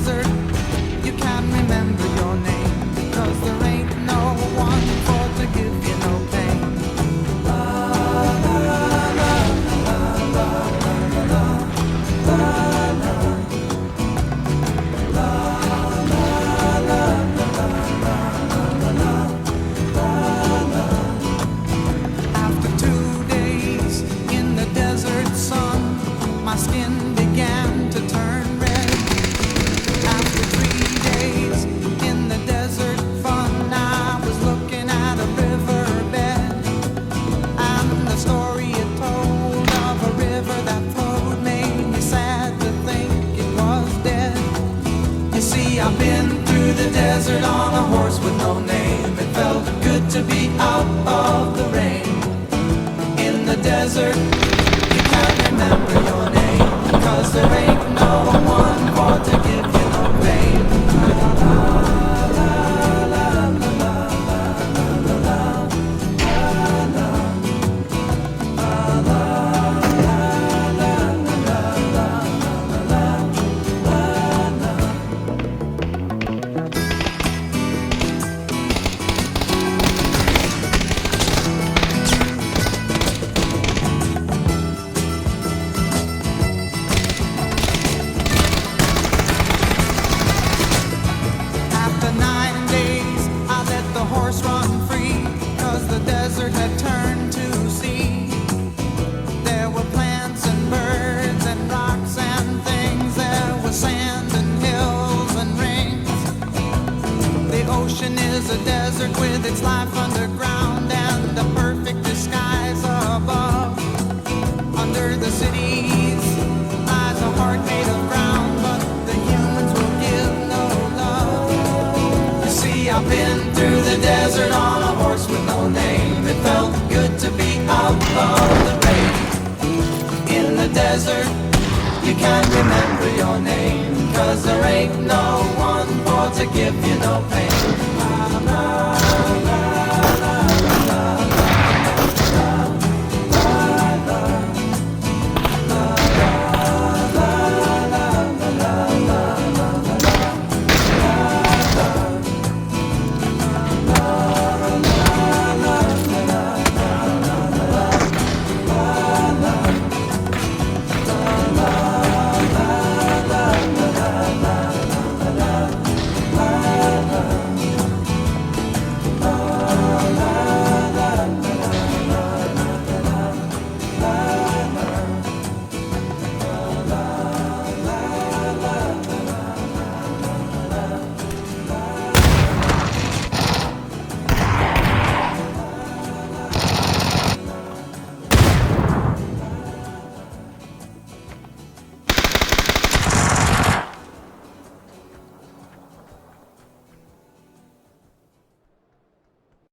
desert, you can't remember your name, because there ain't no one for to give you no pain. After 2 days in the desert sun, my skin began to turn red. After 3 days in the desert fun, I was looking at a riverbed, and the story it told of a river that flowed made me sad to think it was dead. You see, I've been through the desert on a horse with no name. It felt good to be out of the rain. In the desert, you can't remember your name, 'cause there ain't no one for to give you no pain. After 9 days, I let the horse run free, 'cause the desert had turned to sea. There were plants and birds and rocks and things. There was sand and hills and rings. The ocean is a desert with its life underground and the perfect disguise above. Under the cities lies a heart made of ground, but the humans will give no love. You see, I've been through the desert on a horse with no name. It felt good to be out of the rain. In the desert, you can't remember your name, 'cause there ain't no one for to give you no pain.